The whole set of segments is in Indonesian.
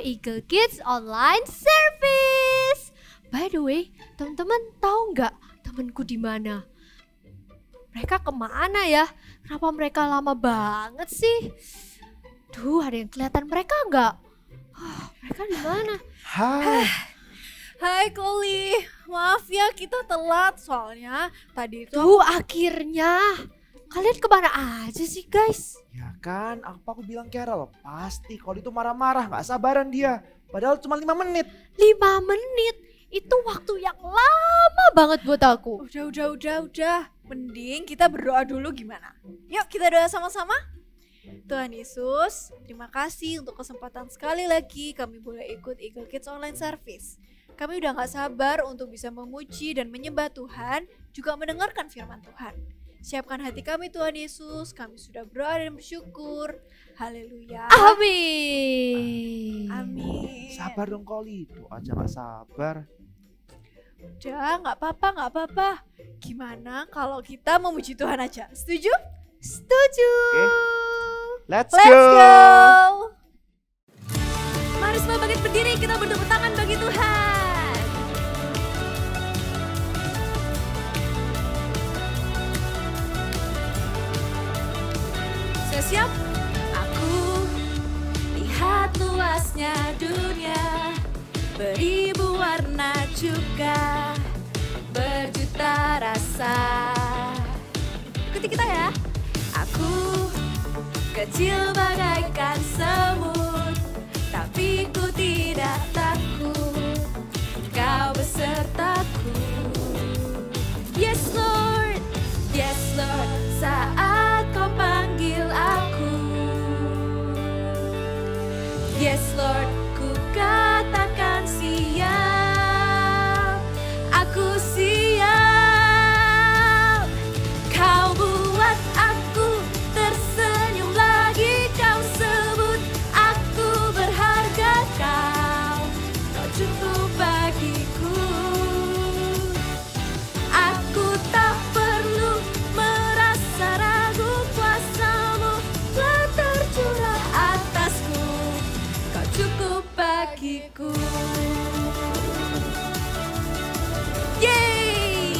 Eagle Kids Online Service. By the way, teman-teman tahu nggak temanku di mana? Mereka kemana ya? Kenapa mereka lama banget sih? Duh, ada yang kelihatan mereka nggak? Mereka di mana? Hai Koli, maaf ya kita telat soalnya tadi itu. Tuh akhirnya, kalian kemana aja sih guys? Ya kan, apa aku bilang Carol, pasti kalau itu marah-marah, gak sabaran dia. Padahal cuma 5 menit. 5 menit? Itu waktu yang lama banget buat aku. Udah. Mending kita berdoa dulu gimana? Yuk kita doa sama-sama. Tuhan Yesus, terima kasih untuk kesempatan sekali lagi kami boleh ikut Eagle Kids Online Service. Kami udah gak sabar untuk bisa memuji dan menyembah Tuhan, juga mendengarkan firman Tuhan. Siapkan hati kami Tuhan Yesus, kami sudah berdoa dan bersyukur. Haleluya. Amin. Amin. Sabar dong Koli, itu aja gak sabar. Udah, gak apa-apa. Gimana kalau kita memuji Tuhan aja? Setuju? Setuju. Oke. Let's Let's go. go. Mari semua bangkit berdiri, kita bertepuk tangan bagi Tuhan. Sudah siap? Aku lihat luasnya dunia, beribu warna juga, berjuta rasa. Ikuti kita ya. Aku kecil bagaikan semut, tapi ku tidak takut, Kau besertaku. Yes Lord, saat Kau panggil aku. Yes Lord, ku katakan siap, aku siap. Kau buat aku tersenyum lagi, Kau sebut aku berharga, Kau cukup bagiku. Aku tak perlu merasa ragu, kuasa-Mu telah tercurah atasku, Kau cukup bagiku. Yeay!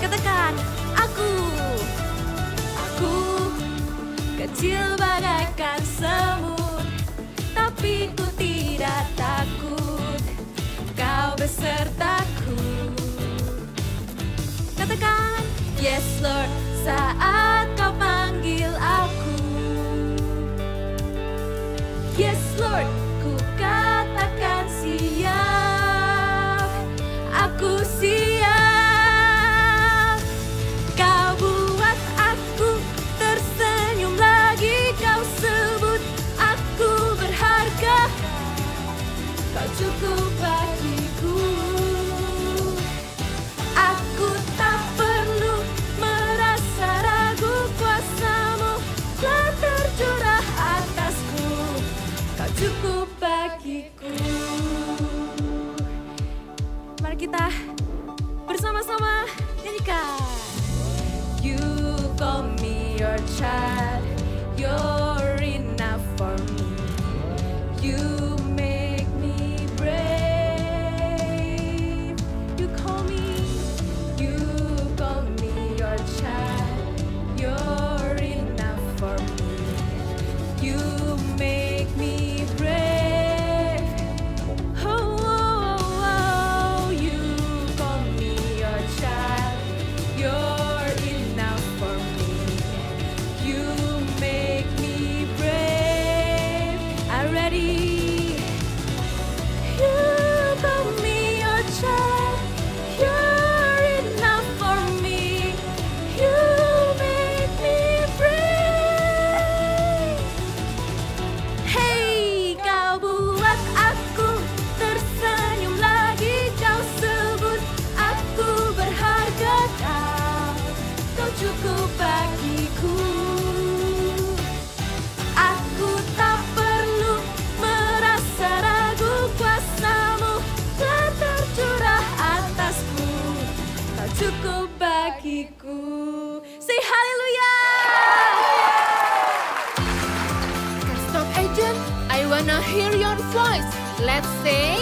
Katakan, aku kecil bagaikan semut, tapi ku tidak takut, Kau besertaku. Katakan, yes Lord, saat Kau panggil aku. Yes Lord, ku katakan siap, aku siap. Kau buat aku tersenyum lagi, Kau sebut aku berharga, Kau cukup bagiku. Aku tak perlu merasa ragu, kuasa-Mu telah tercurah atasku, Kau cukup bagiku. Mari kita bersama-sama nyanyikan. You call me your child, you're enough for me. You make me brave. You call me your child, you're enough for me. You make me brave. Oh, you call me your child, you're enough for me. You make me brave. I'm ready. You call me your child, you're enough for me. You make me brave. Hey, Kau buat aku tersenyum lagi, Kau sebut aku berharga, Kau cukup bagiku. Aku tak perlu merasa ragu, kuasa-Mu telah tercurah atasku, Kau cukup bagiku. Say haleluya. wanna hear your voice. Let's say,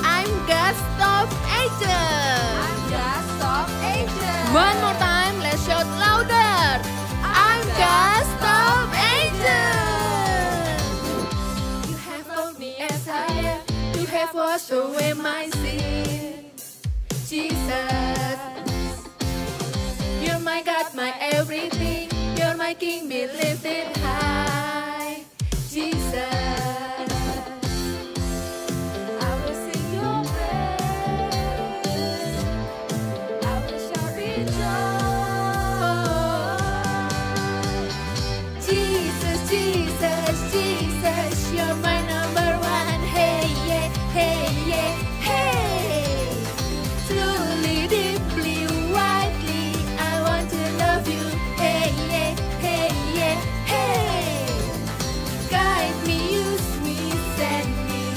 I'm Gustav Agent. I'm Gustav Agent. One more time, let's shout louder. I'm Gustav Agent. You have loved me as I am. You have washed away my sins. Jesus, you're my God, my everything. You're my King, be lifted high. Jesus, I will sing your praise. I will shout rejoice. Jesus, Jesus, Jesus, you're my number one. Hey, yeah, hey, yeah, hey. Truly, deeply, widely, I want to love you. Hey, yeah, hey, yeah, hey. Guide me, use me, send me.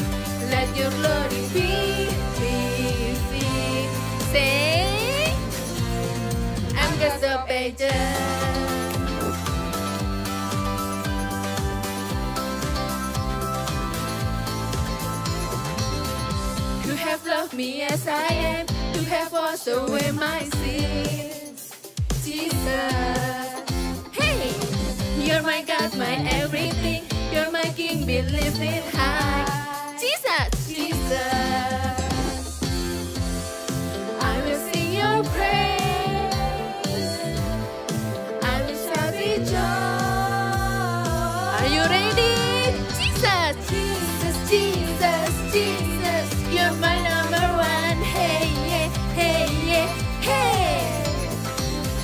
Let your glory be revealed. Say, I'm just a pager. You have loved me as I am. You have washed away my sins. Jesus, hey, you're my God, my everything. You're my King, be lifted high. Jesus, Jesus, I will sing your praise. I will shout rejoice. Are you ready? Jesus, Jesus, Jesus, Jesus, you're my number one. Hey, yeah, hey, yeah, hey.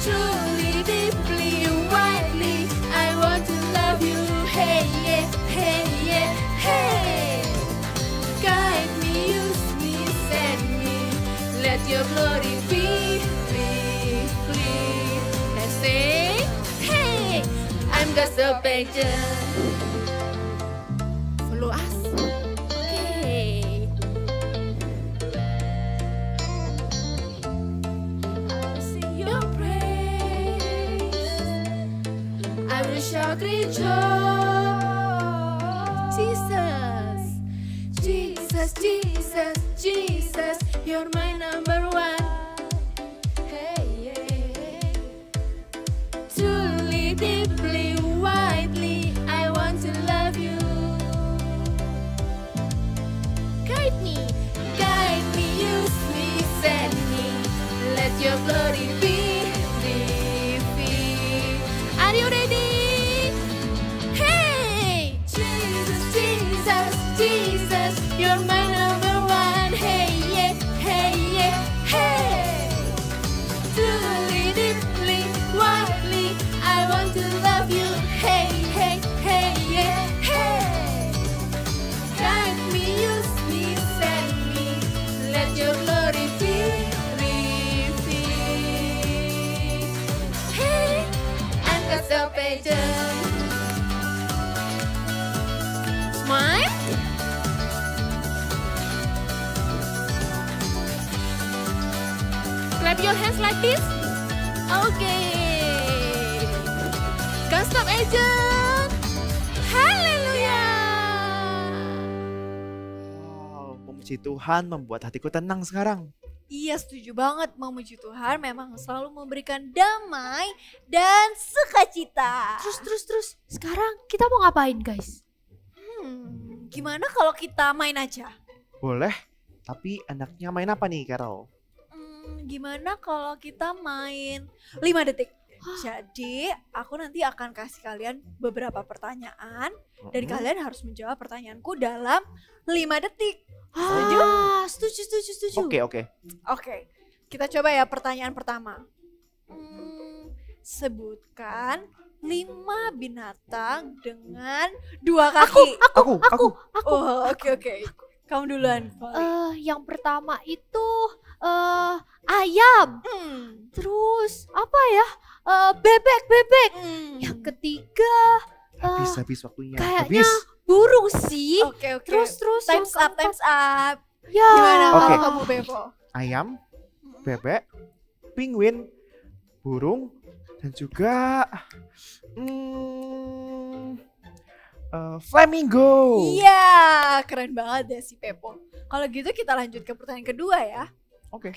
Truly, deeply, widely, I want to love you. Hey, yeah, hey, yeah, hey. Guide me, use me, send me. Let your glory be revealed. Let's say, hey, I'm just a pager. Follow us. Okay. I'll sing your praise. I will shout rejoice. Jesus, Jesus, Jesus, Jesus, you're my number one. Hey, yeah. Truly, deeply, widely, I want to love you. Guide me, use me, send me. Let your glory be revealed. Are you ready? Hey, Jesus, Jesus, Jesus, you're my number one. Hey, yeah, hey, yeah, hey. Truly, deeply, widely, I want to love you. Hey, hey, hey, yeah, hey. Guide me, use me, send me. Let your glory be revealed. Hey, I'm Gustav Agent. Smile. Clap your hands like this. Okay. Gustav Agent. Haleluya. Wow, memuji Tuhan membuat hatiku tenang sekarang. Iya, setuju banget. Memuji Tuhan memang selalu memberikan damai dan sukacita. Terus. Sekarang kita mau ngapain guys? Gimana kalau kita main aja? Boleh, tapi enaknya main apa nih Carol? Gimana kalau kita main 5 detik? Jadi aku nanti akan kasih kalian beberapa pertanyaan dan kalian harus menjawab pertanyaanku dalam 5 detik. Setuju. Oke. Oke, kita coba ya pertanyaan pertama. Sebutkan 5 binatang dengan 2 kaki. Aku. Oh, oke. Kamu duluan. Yang pertama itu ayam. Terus apa ya? Bebek. Yang ketiga Habis waktunya. kayaknya Habis. burung sih. Oke. Terus Time's yang up. Ya. Gimana kalau Oke. kamu Bevo? Ayam, bebek, penguin, burung, dan juga Flamingo. Iya, keren banget deh si Pepo. Kalau gitu kita lanjut ke pertanyaan kedua ya. Oke.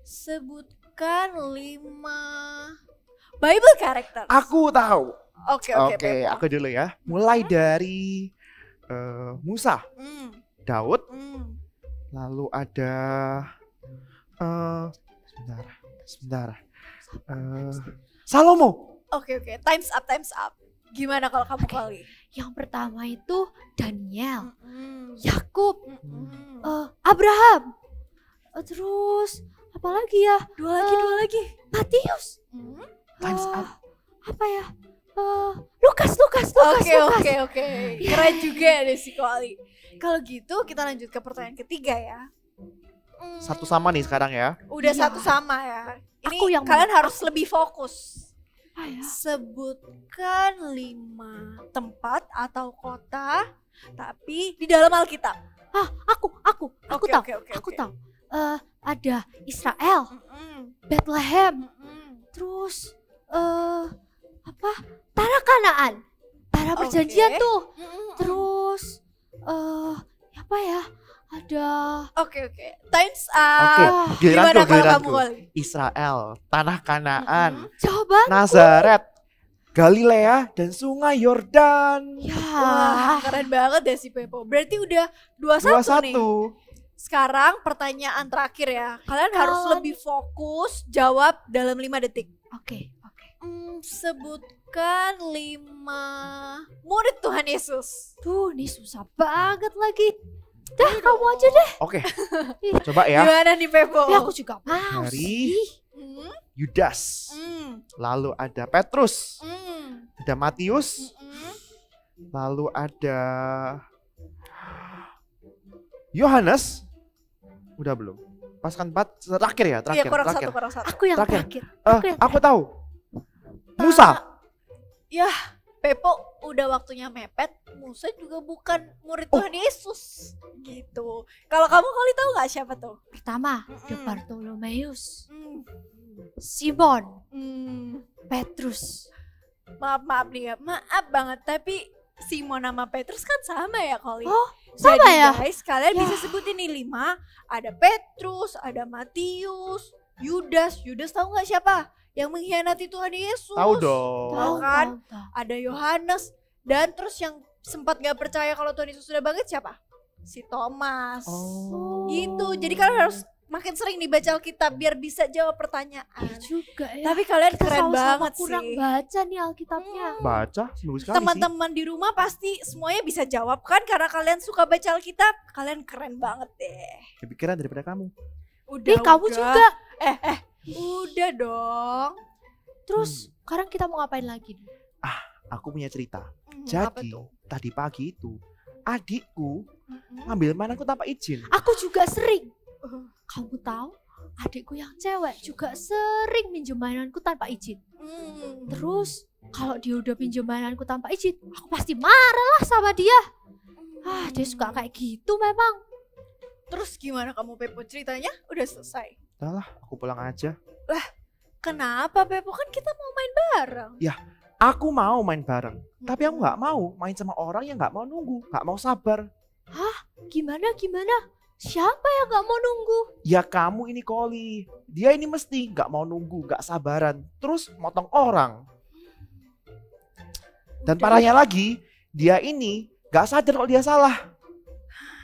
Sebutkan 5 Bible characters. Aku tahu. Oke, Oke, Pepo. aku dulu ya. Mulai dari Musa, Hmm, Daud, hmm. lalu ada sebentar. Salomo. Oke, times up. Gimana kalau kamu kali? Yang pertama itu Daniel, Hmm, Yakub, hmm. Abraham. Terus apa lagi ya? Dua lagi. Matius. Hmm. Times Eh, up. Apa ya? Lukas. Oke. Keren juga deh si Koali. Kalau gitu kita lanjut ke pertanyaan ketiga ya. Satu sama nih sekarang ya. Udah Iya. satu sama ya. Ini Aku yang kalian menang. harus lebih fokus. Apa ya? Sebutkan 5 tempat atau kota tapi di dalam Alkitab. Aku Oke, tahu. oke. Aku tahu. Ada Israel, Mm-mm, Bethlehem, mm-mm. terus apa? Tanah Kanaan. Tanah perjanjian Oke. tuh. Mm-mm. Terus apa ya? Ada Oke. Times Oke, up. giliranku, Gimana kalau kamu giliranku. Koali? Israel, Tanah Kanaan, coba. Nazaret, Galilea, dan Sungai Yordan. Ya. Wah, keren banget deh si Pepo. Berarti udah 2-1 nih. 2-1. Sekarang pertanyaan terakhir ya. Kalian harus Kawan. lebih fokus jawab dalam 5 detik. Oke. Sebutkan 5 murid Tuhan Yesus. Tuh, ini susah banget lagi. Dah, kamu aja deh. Oke, coba ya. Gimana nih Pepo? Ya aku juga mau Dari- sih. Hmm, Yudas, hmm, lalu ada Petrus, hmm, ada Matius, hmm. lalu ada Yohanes. Udah belum? Pasukan 4 terakhir ya, Iya, terakhir. kurang terakhir. satu, kurang satu. Aku yang Terakhir. terakhir. Aku yang Aku tahu. Musa. Pepo udah waktunya mepet. Musa juga bukan murid Oh. Tuhan Yesus. Gitu. Kalau kamu kali tahu nggak siapa tuh? Pertama, Mm-mm. ada Bartolomeus, Hmm, Simon, hmm. Petrus. Maaf nih ya, maaf banget. Tapi Simon sama Petrus kan sama ya Koli. Oh, sama Jadi ya? guys, kalian Ya. bisa sebutin nih 5. Ada Petrus, ada Matius, Yudas. Yudas tahu nggak siapa? Yang mengkhianati Tuhan Yesus. Tahu dong. Tahu kan? tahu. Ada Yohanes. Dan terus yang sempat gak percaya kalau Tuhan Yesus sudah bangkit siapa? Si Thomas. Oh. Gitu. Jadi kalian harus makin sering nih baca Alkitab biar bisa jawab pertanyaan. Iya juga ya. Tapi kalian Kita keren sama-sama banget kurang sih. baca nih Alkitabnya. Baca seminggu sekali sih. Teman-teman di rumah pasti semuanya bisa jawab kan karena kalian suka baca Alkitab. Kalian keren banget deh. Lebih keren daripada kamu. Udah. Kamu juga. Udah dong. Terus sekarang kita mau ngapain lagi nih? Aku punya cerita. Apa Jadi tuh? tadi pagi itu adikku Mm-mm. ngambil mainanku tanpa izin. Aku juga sering. Uh, Kamu tahu, adikku yang cewek juga sering minjem mainanku tanpa izin. mm. Terus kalau dia udah pinjam mainanku tanpa izin, aku pasti marah lah sama dia. Dia suka kayak gitu memang. Terus gimana kamu Pepo, ceritanya udah selesai? Udah lah, aku pulang aja. Kenapa Pepo, kan kita mau main bareng. Aku mau main bareng, tapi aku nggak mau main sama orang yang nggak mau nunggu, nggak mau sabar. Gimana? Siapa yang gak mau nunggu? Ya kamu ini Koli, dia ini mesti nggak mau nunggu, nggak sabaran, terus motong orang. Dan parahnya lagi, dia ini nggak sadar kalau dia salah.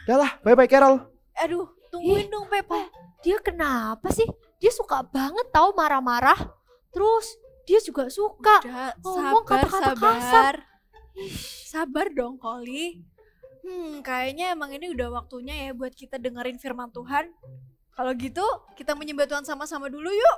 Udah lah, bye-bye Carol. Aduh, tungguin dong Pepo. Dia kenapa sih? Dia suka banget tahu marah-marah. Terus dia juga suka Udah, ngomong kata-kata kasar. sabar. Sabar dong Koli. Kayaknya emang ini udah waktunya ya buat kita dengerin firman Tuhan. Kalau gitu kita menyembah Tuhan sama-sama dulu yuk.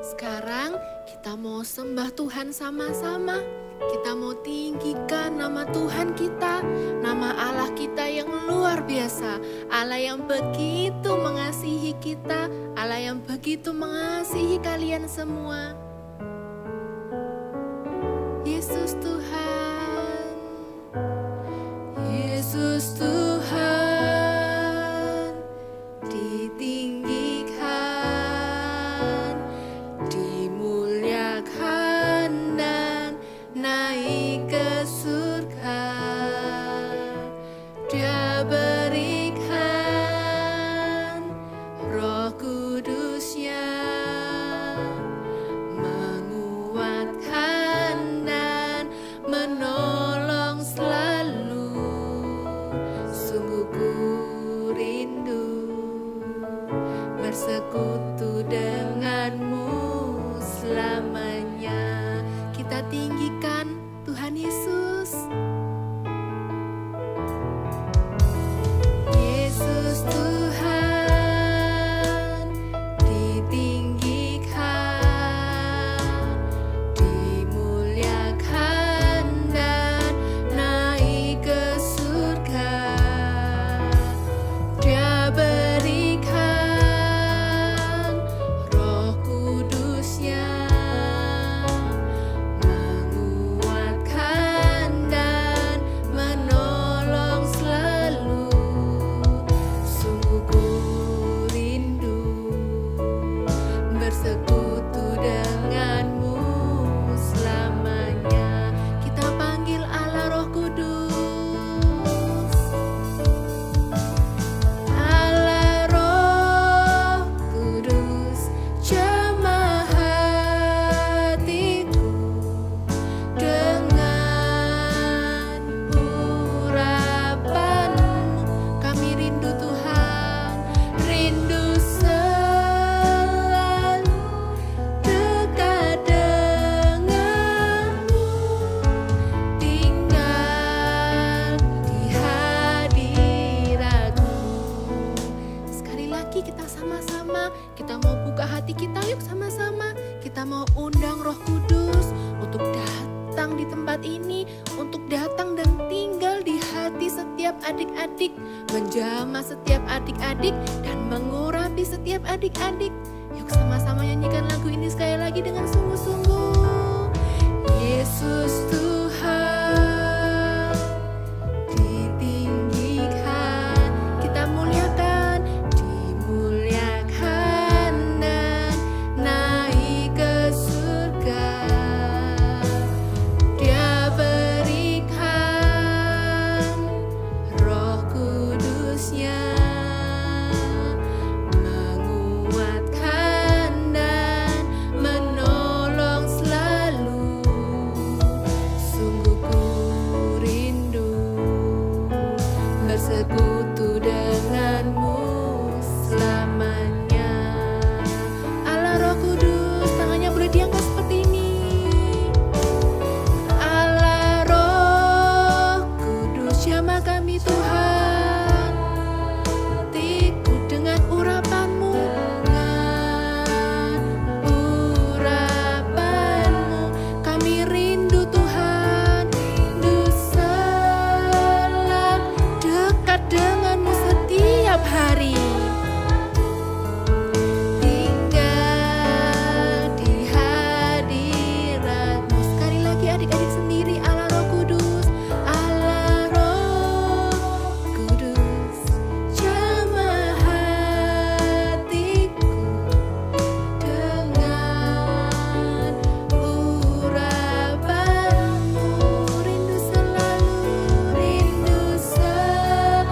Sekarang kita mau sembah Tuhan sama-sama. Kita mau tinggikan nama Tuhan kita, nama Allah kita yang luar biasa, Allah yang begitu mengasihi kita, Allah yang begitu mengasihi kalian semua. Yesus Tuhan, Yesus Tuhan, ditinggikan, dimuliakan dan naik Yesus. Yesus Tuhan ditinggikan, dimuliakan dan naik ke surga. Dia berikan Roh Kudus-Nya, menguatkan dan menolong selalu. Sungguh ku rindu bersekutu denganmu selamanya. Kita panggil Allah Roh Kudus. Allah Roh Kudus, jamah hatiku dengan urapanmu. Kami rindu Tuhan, rindu selalu dekat denganmu, tinggal di hadiratmu. Sekali lagi kita sama-sama, kita mau buka hati kita, yuk sama-sama. Kita mau undang Roh Kudus untuk datang di tempat ini, untuk datang dan tinggal di hati setiap adik-adik, menjamah setiap adik-adik dan mengurapi setiap adik-adik. Yuk sama-sama nyanyikan lagu ini sekali lagi dengan sungguh-sungguh. Yesus Tuhan ditinggikan, kita muliakan, dimuliakan dan naik ke surga. Dia berikan Roh Kudus-Nya, menguatkan dan menolong selalu. Sungguh ku rindu bersekutu denganmu selamanya. Allah Roh Kudus, tangannya boleh diangkat seperti ini. Allah Roh Kudus, jamah kami Tuhan, hatiku dengan urapanmu, dengan urapanmu. Kami rindu Tuhan, rindu selalu dekat denganmu setiap hari. Tinggal di hadiratmu. Sekali lagi adik-adik sendiri, Allah Roh Kudus, Allah Roh Kudus, jamah hatiku dengan urapanmu. Rindu selalu dekat denganmu,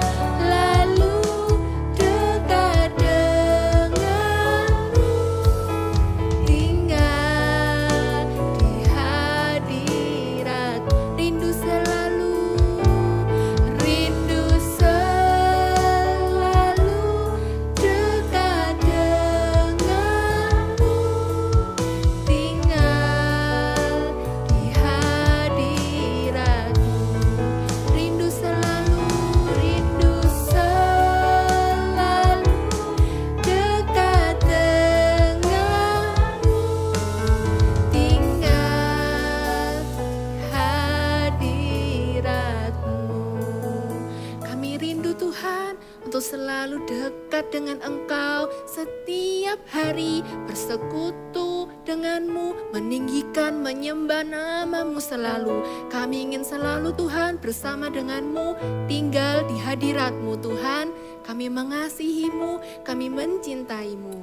tinggal di hadirat. Rindu selalu dekat denganmu, tinggal di hadiratmu. Rindu selalu dekat denganmu, tinggal hadiratmu. Kami rindu Tuhan untuk selalu dekat dengan Engkau setiap hari, bersekutu denganmu, meninggikan, menyembah nama-Mu selalu. Kami ingin selalu Tuhan bersama denganmu, tinggal di hadirat-Mu Tuhan. Kami mengasihi-Mu, kami mencintai-Mu.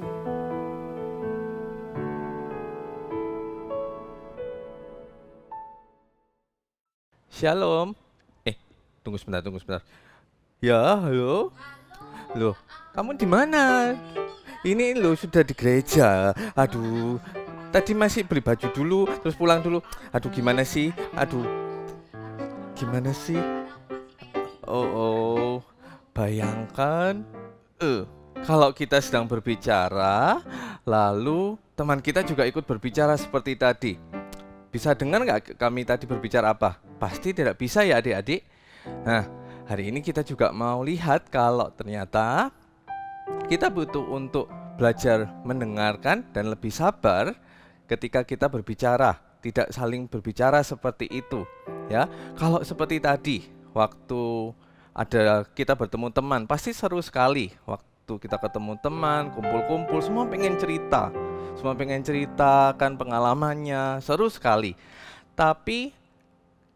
Shalom. Tunggu sebentar. Ya, halo. Loh, kamu di mana? Ini lo sudah di gereja. Aduh, tadi masih beli baju dulu, terus pulang dulu. Aduh, gimana sih? Oh, bayangkan, kalau kita sedang berbicara, lalu teman kita juga ikut berbicara seperti tadi. Bisa dengar nggak kami tadi berbicara apa? Pasti tidak bisa ya adik-adik. Nah, hari ini kita juga mau lihat kalau ternyata kita butuh untuk belajar mendengarkan dan lebih sabar ketika kita berbicara, tidak saling berbicara seperti itu, ya. Kalau seperti tadi, waktu kita bertemu teman, pasti seru sekali. Waktu kita ketemu teman, kumpul-kumpul, semua pengen cerita, semua pengen ceritakan pengalamannya, seru sekali. Tapi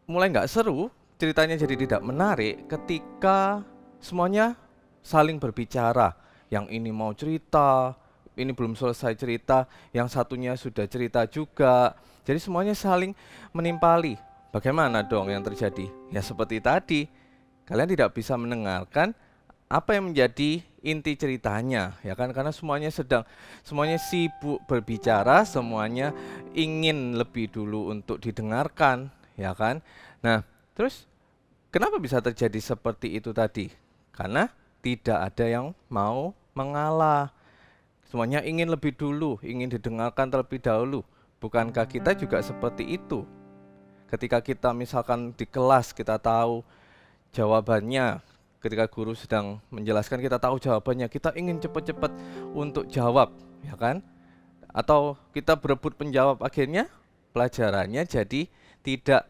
mulai nggak seru, ceritanya jadi tidak menarik ketika semuanya saling berbicara. Yang ini mau cerita, ini belum selesai cerita, yang satunya sudah cerita juga. Jadi semuanya saling menimpali. Bagaimana dong yang terjadi? Ya seperti tadi, kalian tidak bisa mendengarkan apa yang menjadi inti ceritanya, ya kan? Karena semuanya sibuk berbicara, semuanya ingin lebih dulu untuk didengarkan, ya kan? Nah, terus kenapa bisa terjadi seperti itu tadi? Karena tidak ada yang mau mengalah. Semuanya ingin lebih dulu, ingin didengarkan terlebih dahulu. Bukankah kita juga seperti itu? Ketika kita misalkan di kelas kita tahu jawabannya, ketika guru sedang menjelaskan kita tahu jawabannya, kita ingin cepat-cepat untuk jawab, ya kan? Atau kita berebut menjawab, akhirnya pelajarannya jadi tidak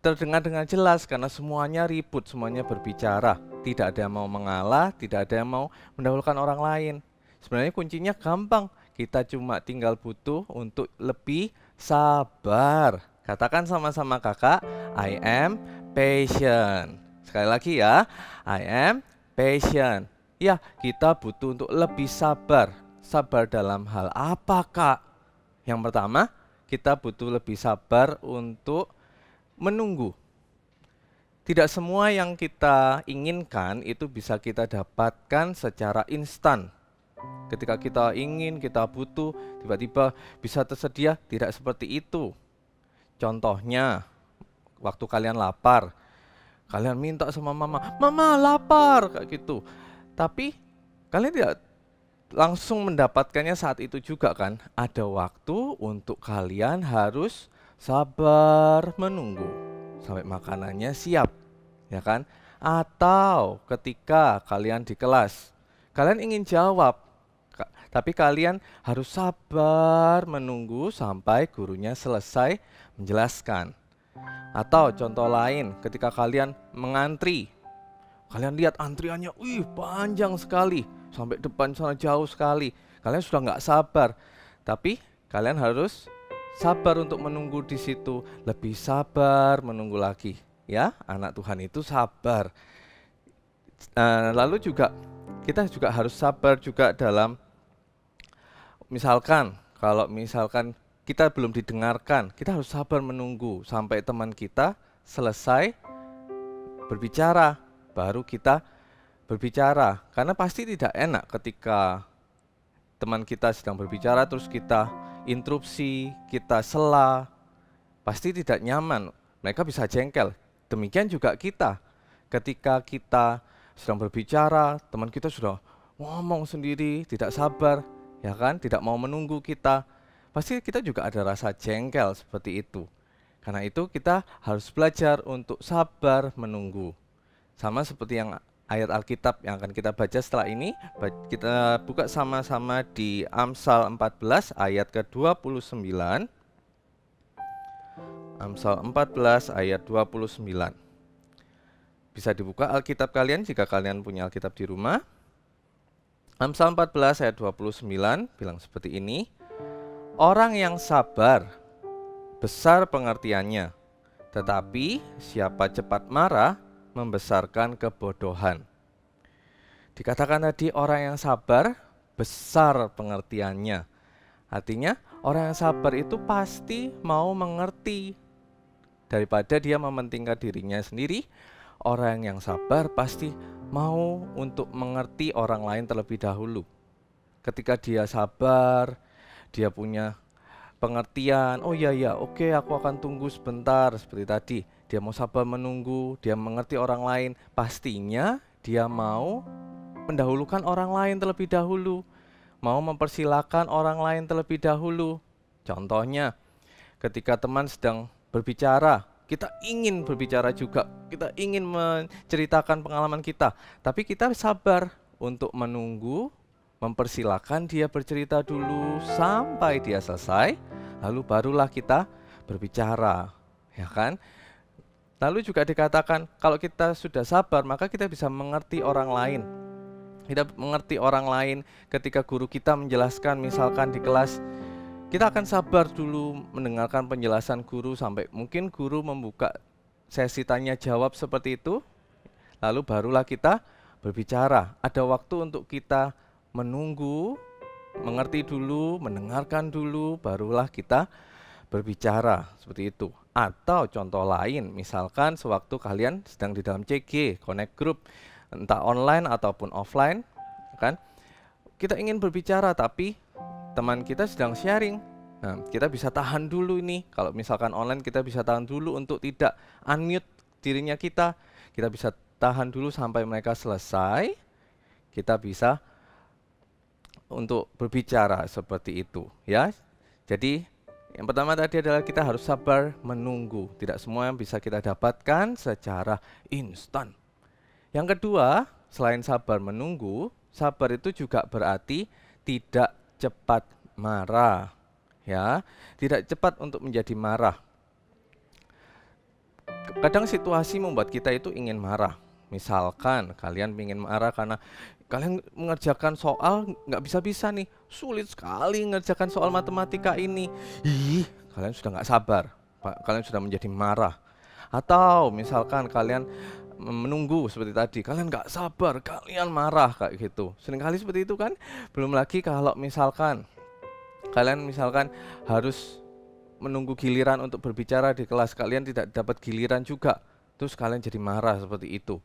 terdengar dengan jelas karena semuanya ribut, semuanya berbicara. Tidak ada yang mau mengalah, tidak ada yang mau mendahulukan orang lain. Sebenarnya kuncinya gampang, kita cuma tinggal butuh untuk lebih sabar. Katakan sama-sama kakak, I am patient. Sekali lagi ya, I am patient. Ya, kita butuh untuk lebih sabar. Sabar dalam hal apa, Kak? Yang pertama, kita butuh lebih sabar untuk menunggu. Tidak semua yang kita inginkan itu bisa kita dapatkan secara instan. Ketika kita ingin, kita butuh, tiba-tiba bisa tersedia, tidak seperti itu. Contohnya, waktu kalian lapar, kalian minta sama mama, "Mama lapar," kayak gitu. Tapi kalian tidak langsung mendapatkannya saat itu juga kan? Ada waktu untuk kalian harus sabar menunggu sampai makanannya siap, ya kan? Atau ketika kalian di kelas, kalian ingin jawab, tapi kalian harus sabar menunggu sampai gurunya selesai menjelaskan. Atau contoh lain, ketika kalian mengantri, kalian lihat antriannya, panjang sekali, sampai depan sana jauh sekali. Kalian sudah nggak sabar, tapi kalian harus sabar untuk menunggu di situ, lebih sabar menunggu lagi, ya. Anak Tuhan itu sabar. Lalu juga kita juga harus sabar juga dalam kalau misalkan kita belum didengarkan, kita harus sabar menunggu sampai teman kita selesai berbicara, baru kita berbicara. Karena pasti tidak enak ketika teman kita sedang berbicara terus kita interupsi, kita sela, pasti tidak nyaman. Mereka bisa jengkel. Demikian juga kita. Ketika kita sedang berbicara, teman kita sudah ngomong sendiri, tidak sabar, ya kan? Tidak mau menunggu kita. Pasti kita juga ada rasa jengkel seperti itu. Karena itu kita harus belajar untuk sabar menunggu. Sama seperti yang ayat Alkitab yang akan kita baca setelah ini, kita buka sama-sama di Amsal 14 ayat ke-29. Amsal 14 ayat 29. Bisa dibuka Alkitab kalian jika kalian punya Alkitab di rumah. Amsal 14 ayat 29 bilang seperti ini. Orang yang sabar besar pengertiannya, tetapi siapa cepat marah membesarkan kebodohan. Dikatakan tadi orang yang sabar besar pengertiannya. Artinya orang yang sabar itu pasti mau mengerti. Daripada dia mementingkan dirinya sendiri, orang yang sabar pasti mau untuk mengerti orang lain terlebih dahulu. Ketika dia sabar, dia punya pengertian, oh ya oke, aku akan tunggu sebentar, seperti tadi. Dia mau sabar menunggu, dia mengerti orang lain, pastinya dia mau mendahulukan orang lain terlebih dahulu, mau mempersilahkan orang lain terlebih dahulu. Contohnya, ketika teman sedang berbicara, kita ingin berbicara juga, kita ingin menceritakan pengalaman kita, tapi kita sabar untuk menunggu, mempersilahkan dia bercerita dulu sampai dia selesai, lalu barulah kita berbicara, ya kan? Lalu juga dikatakan kalau kita sudah sabar maka kita bisa mengerti orang lain. Kita mengerti orang lain ketika guru kita menjelaskan misalkan di kelas, kita akan sabar dulu mendengarkan penjelasan guru sampai mungkin guru membuka sesi tanya jawab seperti itu. Lalu barulah kita berbicara. Ada waktu untuk kita menunggu, mengerti dulu, mendengarkan dulu, barulah kita berbicara seperti itu. Atau contoh lain, misalkan sewaktu kalian sedang di dalam CG, connect group, entah online ataupun offline, kan? Kita ingin berbicara tapi teman kita sedang sharing. Nah, kita bisa tahan dulu ini. Kalau misalkan online kita bisa tahan dulu untuk tidak unmute dirinya kita. Kita bisa tahan dulu sampai mereka selesai. Kita bisa untuk berbicara seperti itu, ya. Jadi yang pertama tadi adalah kita harus sabar menunggu. Tidak semua yang bisa kita dapatkan secara instan. Yang kedua, selain sabar menunggu, sabar itu juga berarti tidak cepat marah, ya. Tidak cepat untuk menjadi marah. Kadang situasi membuat kita itu ingin marah. Misalkan kalian ingin marah karena kalian mengerjakan soal nggak bisa-bisa nih, sulit sekali mengerjakan soal matematika ini. Ih, kalian sudah nggak sabar, kalian sudah menjadi marah. Atau misalkan kalian menunggu seperti tadi, kalian nggak sabar, kalian marah kayak gitu. Seringkali seperti itu kan. Belum lagi kalau misalkan kalian harus menunggu giliran untuk berbicara di kelas, kalian tidak dapat giliran juga, terus kalian jadi marah seperti itu.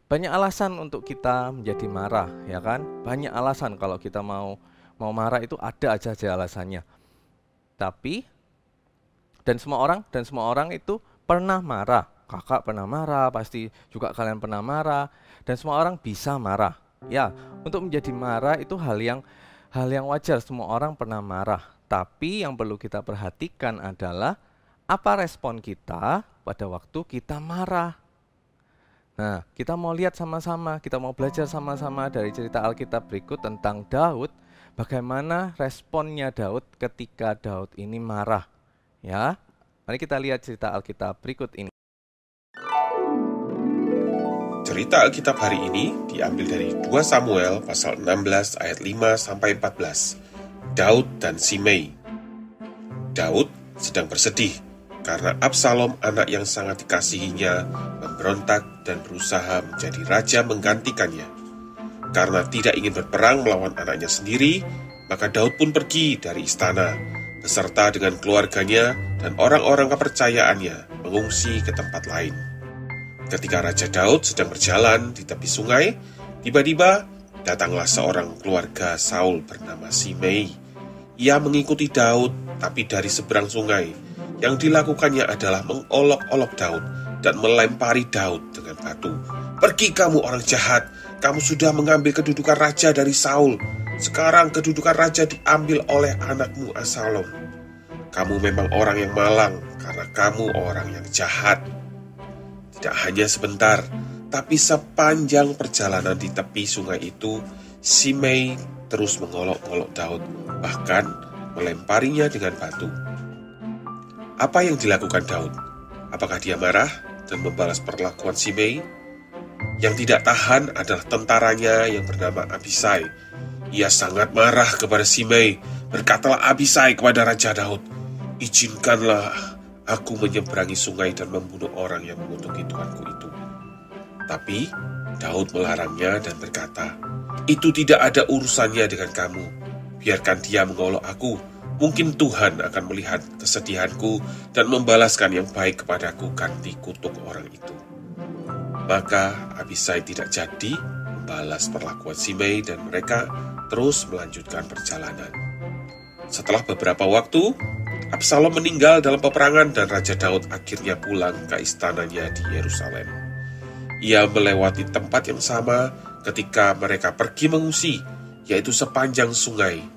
Banyak alasan untuk kita menjadi marah, ya kan? Banyak alasan kalau kita mau marah itu ada aja alasannya. Tapi dan semua orang itu pernah marah. Kakak pernah marah, pasti juga kalian pernah marah, dan semua orang bisa marah. Ya, untuk menjadi marah itu hal yang wajar, semua orang pernah marah. Tapi yang perlu kita perhatikan adalah apa respon kita pada waktu kita marah. Nah, kita mau lihat sama-sama, kita mau belajar sama-sama dari cerita Alkitab berikut tentang Daud, bagaimana responnya Daud ketika Daud ini marah. Ya, mari kita lihat cerita Alkitab berikut ini. Cerita Alkitab hari ini diambil dari 2 Samuel pasal 16 ayat 5-14. Daud dan Simei. Daud sedang bersedih karena Absalom, anak yang sangat dikasihinya, memberontak dan berusaha menjadi raja menggantikannya. Karena tidak ingin berperang melawan anaknya sendiri, maka Daud pun pergi dari istana, beserta dengan keluarganya dan orang-orang kepercayaannya mengungsi ke tempat lain. Ketika Raja Daud sedang berjalan di tepi sungai, tiba-tiba datanglah seorang keluarga Saul bernama Simei. Ia mengikuti Daud, tapi dari seberang sungai. Yang dilakukannya adalah mengolok-olok Daud dan melempari Daud dengan batu. "Pergi kamu orang jahat, kamu sudah mengambil kedudukan raja dari Saul. Sekarang kedudukan raja diambil oleh anakmu Absalom. Kamu memang orang yang malang karena kamu orang yang jahat." Tidak hanya sebentar, tapi sepanjang perjalanan di tepi sungai itu, Simei terus mengolok-olok Daud, bahkan melemparinya dengan batu. Apa yang dilakukan Daud? Apakah dia marah dan membalas perlakuan Simei? Yang tidak tahan adalah tentaranya yang bernama Abisai. Ia sangat marah kepada Simei. Berkatalah Abisai kepada Raja Daud, "Izinkanlah aku menyeberangi sungai dan membunuh orang yang mengutuki Tuanku itu." Tapi Daud melarangnya dan berkata, "Itu tidak ada urusannya dengan kamu. Biarkan dia mengolok aku. Mungkin Tuhan akan melihat kesedihanku dan membalaskan yang baik kepadaku ganti kutuk orang itu." Maka Abisai tidak jadi membalas perlakuan Simei dan mereka terus melanjutkan perjalanan. Setelah beberapa waktu, Absalom meninggal dalam peperangan dan Raja Daud akhirnya pulang ke istananya di Yerusalem. Ia melewati tempat yang sama ketika mereka pergi mengungsi, yaitu sepanjang sungai.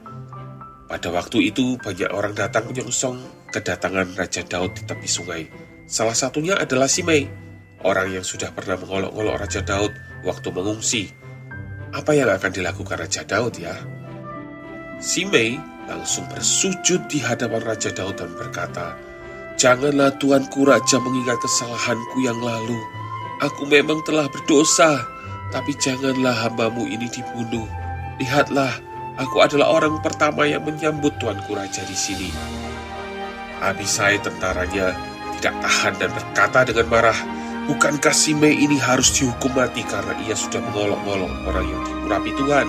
Pada waktu itu banyak orang datang menyongsong kedatangan Raja Daud di tepi sungai, Salah satunya adalah Shimei, orang yang sudah pernah mengolok-olok Raja Daud waktu mengungsi. Apa yang akan dilakukan Raja Daud ya? Shimei langsung bersujud di hadapan Raja Daud dan berkata, "Janganlah Tuanku Raja mengingat kesalahanku yang lalu. Aku memang telah berdosa, tapi janganlah hambamu ini dibunuh. Lihatlah, aku adalah orang pertama yang menyambut Tuanku Raja di sini." Abisai tentaranya tidak tahan dan berkata dengan marah, "Bukankah Shimei ini harus dihukum mati karena ia sudah mengolok-olok orang yang diurapi Tuhan?"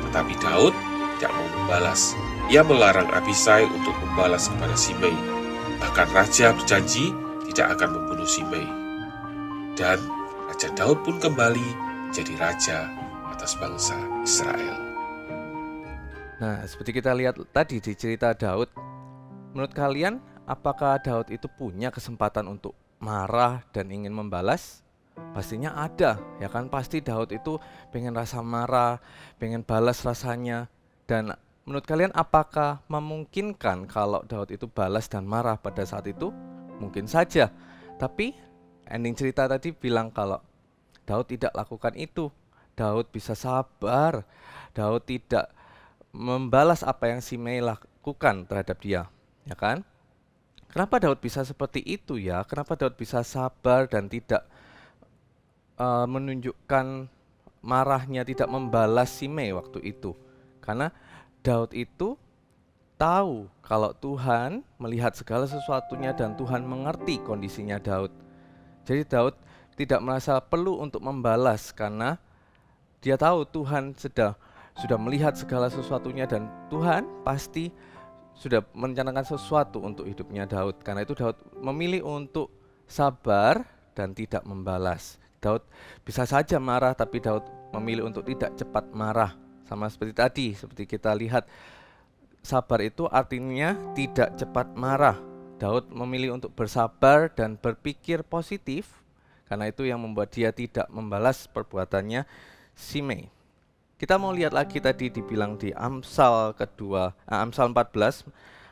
Tetapi Daud tidak mau membalas. Ia melarang Abisai untuk membalas kepada Shimei. Bahkan Raja berjanji tidak akan membunuh Shimei. Dan Raja Daud pun kembali menjadi raja atas bangsa Israel. Nah, seperti kita lihat tadi di cerita Daud, menurut kalian apakah Daud itu punya kesempatan untuk marah dan ingin membalas? Pastinya ada, ya kan? Pasti Daud itu pengen rasa marah, pengen balas rasanya. Dan menurut kalian apakah memungkinkan kalau Daud itu balas dan marah pada saat itu? Mungkin saja. Tapi ending cerita tadi bilang kalau Daud tidak lakukan itu. Daud bisa sabar. Daud tidak membalas apa yang Shimei lakukan terhadap dia, ya kan? Kenapa Daud bisa seperti itu ya? Kenapa Daud bisa sabar dan tidak menunjukkan marahnya, tidak membalas Shimei waktu itu? Karena Daud itu tahu kalau Tuhan melihat segala sesuatunya dan Tuhan mengerti kondisinya Daud. Jadi Daud tidak merasa perlu untuk membalas karena dia tahu Tuhan sudah melihat segala sesuatunya dan Tuhan pasti sudah merencanakan sesuatu untuk hidupnya Daud. Karena itu Daud memilih untuk sabar dan tidak membalas. Daud bisa saja marah, tapi Daud memilih untuk tidak cepat marah. Sama seperti tadi, seperti kita lihat, sabar itu artinya tidak cepat marah. Daud memilih untuk bersabar dan berpikir positif, karena itu yang membuat dia tidak membalas perbuatannya Shimei. Kita mau lihat lagi tadi dibilang di Amsal 14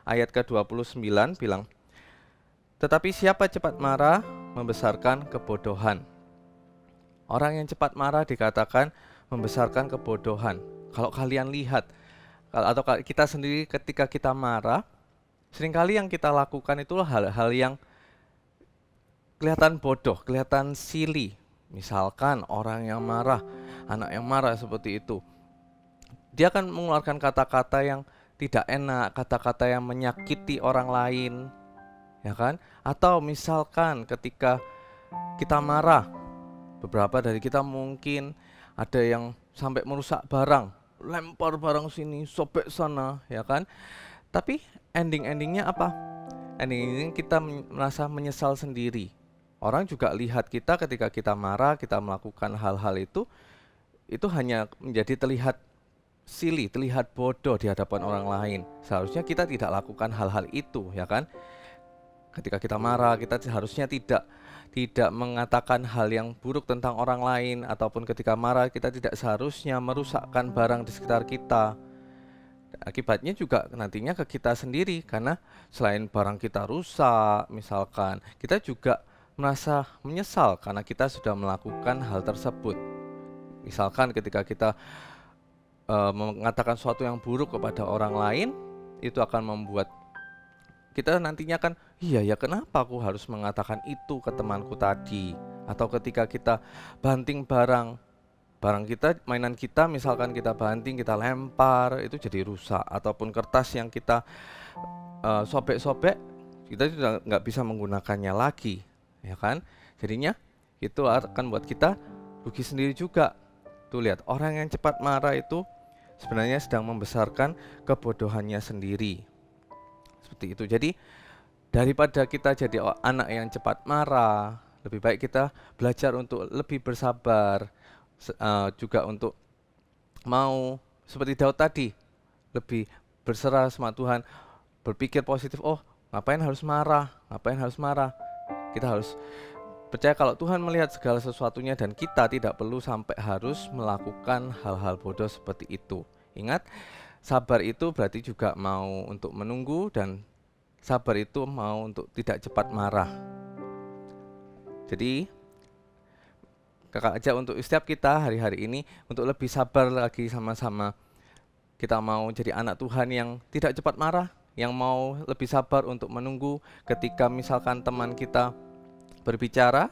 ayat ke-29 bilang, "Tetapi siapa cepat marah membesarkan kebodohan." Orang yang cepat marah dikatakan membesarkan kebodohan. Kalau kalian lihat, atau kita sendiri ketika kita marah, seringkali yang kita lakukan itu hal-hal yang kelihatan bodoh, kelihatan silly. Misalkan orang yang marah, anak yang marah seperti itu, dia akan mengeluarkan kata-kata yang tidak enak, kata-kata yang menyakiti orang lain, ya kan? Atau misalkan ketika kita marah, beberapa dari kita mungkin ada yang sampai merusak barang, lempar barang sini, sobek sana, ya kan? Tapi ending-endingnya apa? Ending-endingnya kita merasa menyesal sendiri. Orang juga lihat kita ketika kita marah, kita melakukan hal-hal itu hanya menjadi terlihat silly, terlihat bodoh di hadapan orang lain. Seharusnya kita tidak lakukan hal-hal itu, ya kan? Ketika kita marah, kita seharusnya tidak mengatakan hal yang buruk tentang orang lain, ataupun ketika marah kita tidak seharusnya merusakkan barang di sekitar kita. Akibatnya juga nantinya ke kita sendiri, karena selain barang kita rusak, misalkan, kita juga merasa menyesal karena kita sudah melakukan hal tersebut. Misalkan ketika kita mengatakan sesuatu yang buruk kepada orang lain, itu akan membuat kita nantinya kan, iya ya, kenapa aku harus mengatakan itu ke temanku tadi? Atau ketika kita banting barang kita, mainan kita, misalkan kita banting, kita lempar, itu jadi rusak. Ataupun kertas yang kita sobek-sobek, kita sudah nggak bisa menggunakannya lagi, ya kan? Jadinya itu akan buat kita rugi sendiri juga. Tuh lihat, orang yang cepat marah itu sebenarnya sedang membesarkan kebodohannya sendiri. Seperti itu. Jadi daripada kita jadi anak yang cepat marah, lebih baik kita belajar untuk lebih bersabar, juga untuk mau seperti Daud tadi, lebih berserah sama Tuhan, berpikir positif. Oh, ngapain harus marah? Kita harus percaya kalau Tuhan melihat segala sesuatunya dan kita tidak perlu sampai harus melakukan hal-hal bodoh seperti itu. Ingat, sabar itu berarti juga mau untuk menunggu, dan sabar itu mau untuk tidak cepat marah. Jadi kakak ajak untuk setiap kita hari-hari ini untuk lebih sabar lagi sama-sama. Kita mau jadi anak Tuhan yang tidak cepat marah, yang mau lebih sabar untuk menunggu ketika misalkan teman kita berbicara,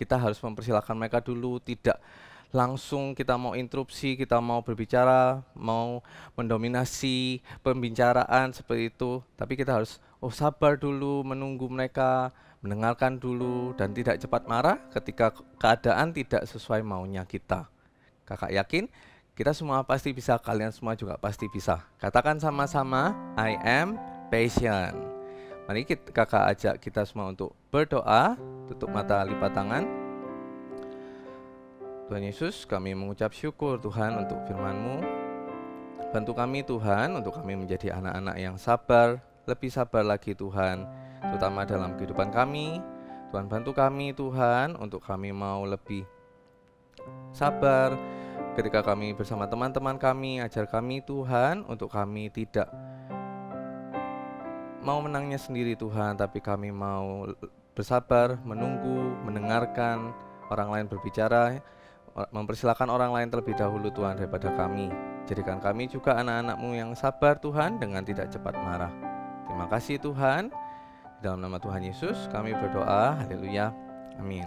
kita harus mempersilahkan mereka dulu, tidak langsung kita mau interupsi, kita mau berbicara, mau mendominasi pembicaraan seperti itu. Tapi kita harus sabar dulu, menunggu mereka, mendengarkan dulu, dan tidak cepat marah ketika keadaan tidak sesuai maunya kita. Kakak yakin kita semua pasti bisa, kalian semua juga pasti bisa. Katakan sama-sama, I am patient. Mari kakak ajak kita semua untuk berdoa, tutup mata, lipat tangan. Tuhan Yesus, kami mengucap syukur Tuhan untuk firman-Mu. Bantu kami Tuhan untuk kami menjadi anak-anak yang sabar, lebih sabar lagi Tuhan, terutama dalam kehidupan kami. Tuhan bantu kami Tuhan untuk kami mau lebih sabar ketika kami bersama teman-teman kami. Ajar kami Tuhan untuk kami tidak mau menangnya sendiri Tuhan, tapi kami mau bersabar, menunggu, mendengarkan orang lain berbicara, mempersilahkan orang lain terlebih dahulu Tuhan daripada kami. Jadikan kami juga anak-anak-Mu yang sabar Tuhan, dengan tidak cepat marah. Terima kasih Tuhan. Dalam nama Tuhan Yesus kami berdoa. Haleluya. Amin.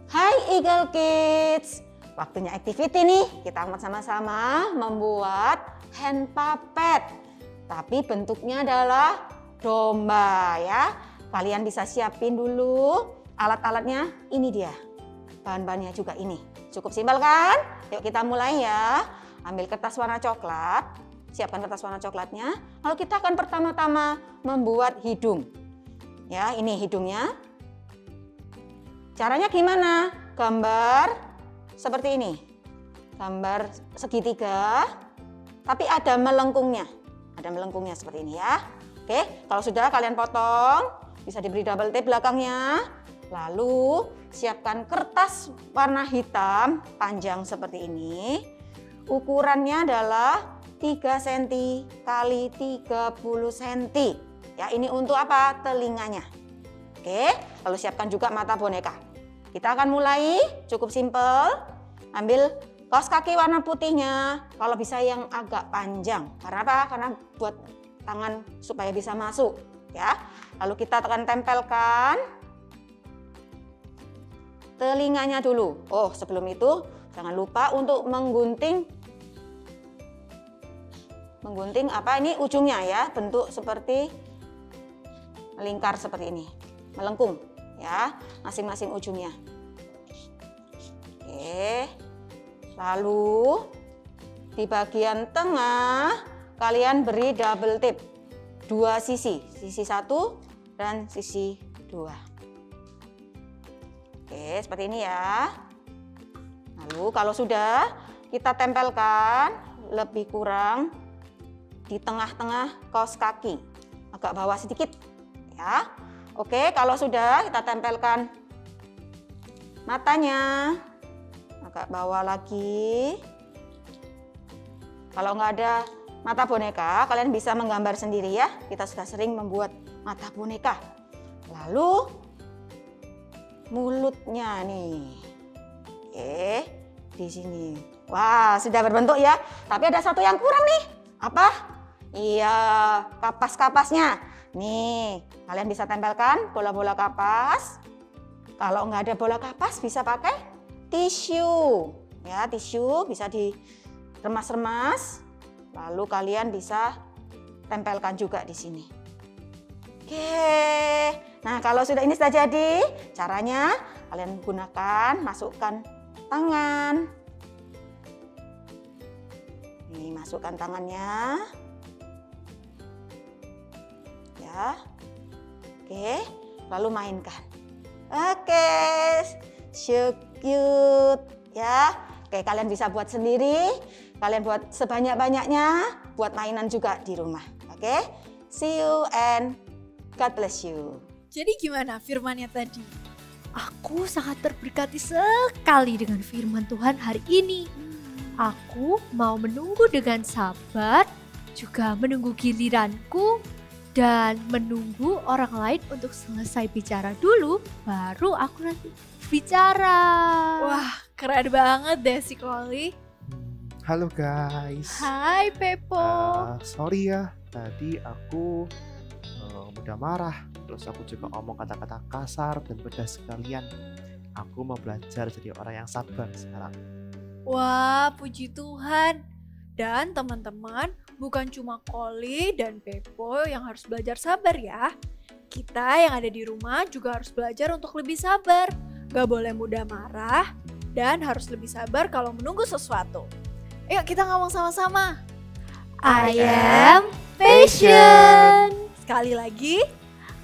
Hai Eagle Kids, waktunya activity nih. Kita sama-sama membuat hand puppet, tapi bentuknya adalah domba ya. Kalian bisa siapin dulu alat-alatnya, ini dia. Bahan-bahannya juga ini. Cukup simpel kan? Yuk kita mulai ya. Ambil kertas warna coklat, siapkan kertas warna coklatnya. Lalu kita akan pertama-tama membuat hidung. Ya, ini hidungnya. Caranya gimana? Gambar seperti ini. Gambar segitiga, tapi ada melengkungnya. Ada melengkungnya seperti ini ya. Oke, kalau sudah kalian potong, bisa diberi double tape belakangnya. Lalu siapkan kertas warna hitam panjang seperti ini. Ukurannya adalah 3 cm kali 30 cm. Ya, ini untuk apa? Telinganya. Oke, lalu siapkan juga mata boneka. Kita akan mulai, cukup simpel. Ambil kaos kaki warna putihnya, kalau bisa yang agak panjang. Karena apa? Karena buat tangan supaya bisa masuk, ya. Lalu kita akan tempelkan telinganya dulu. Oh, sebelum itu jangan lupa untuk menggunting apa ini ujungnya ya, bentuk seperti melingkar seperti ini, melengkung ya, masing-masing ujungnya. Oke, lalu di bagian tengah kalian beri double tape, 2 sisi, sisi 1 dan sisi 2. Oke, seperti ini ya. Lalu kalau sudah, kita tempelkan lebih kurang di tengah-tengah kaos kaki, agak bawah sedikit ya. Oke, kalau sudah, kita tempelkan matanya, agak bawah lagi. Kalau nggak ada mata boneka, kalian bisa menggambar sendiri ya. Kita sudah sering membuat mata boneka. Lalu mulutnya nih, oke, di sini. Wah, sudah berbentuk ya. Tapi ada satu yang kurang nih. Apa? Iya, kapas-kapasnya. Nih, kalian bisa tempelkan bola-bola kapas. Kalau nggak ada bola kapas, bisa pakai tisu. Ya, tisu bisa diremas-remas. Lalu kalian bisa tempelkan juga di sini. Oke. Nah, kalau ini sudah jadi, caranya kalian gunakan, masukkan tangan. Nih, masukkan tangannya. Ya. Oke, lalu mainkan. Oke, so cute ya. Oke, kalian bisa buat sendiri, kalian buat sebanyak-banyaknya, buat mainan juga di rumah. Oke, see you and God bless you. Jadi gimana firmannya tadi? Aku sangat terberkati sekali dengan firman Tuhan hari ini. Aku mau menunggu dengan sabar, juga menunggu giliranku, dan menunggu orang lain untuk selesai bicara dulu, baru aku nanti bicara. Wah, keren banget deh si Koli. Halo guys. Hai Pepo. Sorry ya, tadi aku mudah marah. Terus aku juga ngomong kata-kata kasar dan pedas sekalian. Aku mau belajar jadi orang yang sabar sekarang. Wah, puji Tuhan. Dan teman-teman, bukan cuma Koli dan Pepo yang harus belajar sabar ya. Kita yang ada di rumah juga harus belajar untuk lebih sabar. Gak boleh mudah marah dan harus lebih sabar kalau menunggu sesuatu. Ayo kita ngomong sama-sama. I am patient. Sekali lagi.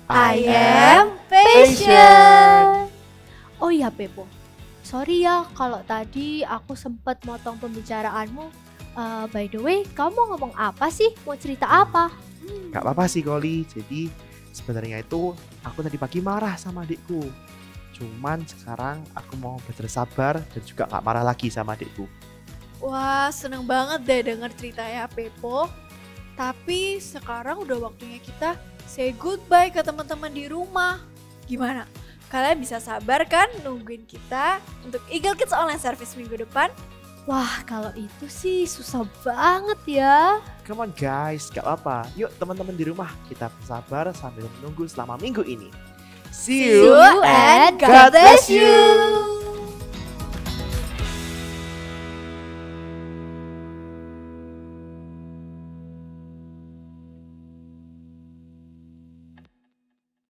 I am patient. Oh iya Pepo, sorry ya kalau tadi aku sempat motong pembicaraanmu. By the way, kamu ngomong apa sih? Mau cerita apa? Gak apa-apa sih Koli. Jadi sebenarnya itu aku tadi pagi marah sama adikku. Cuman sekarang aku mau belajar sabar dan juga gak marah lagi sama adikku. Wah, seneng banget deh denger ceritanya Pepo. Tapi sekarang udah waktunya kita say goodbye ke teman-teman di rumah. Gimana? Kalian bisa sabar kan nungguin kita untuk Eagle Kids Online Service minggu depan? Wah, kalau itu sih susah banget ya. Come on guys, gak apa-apa. Yuk teman-teman di rumah, kita bersabar sambil menunggu selama minggu ini. See See you and God bless you.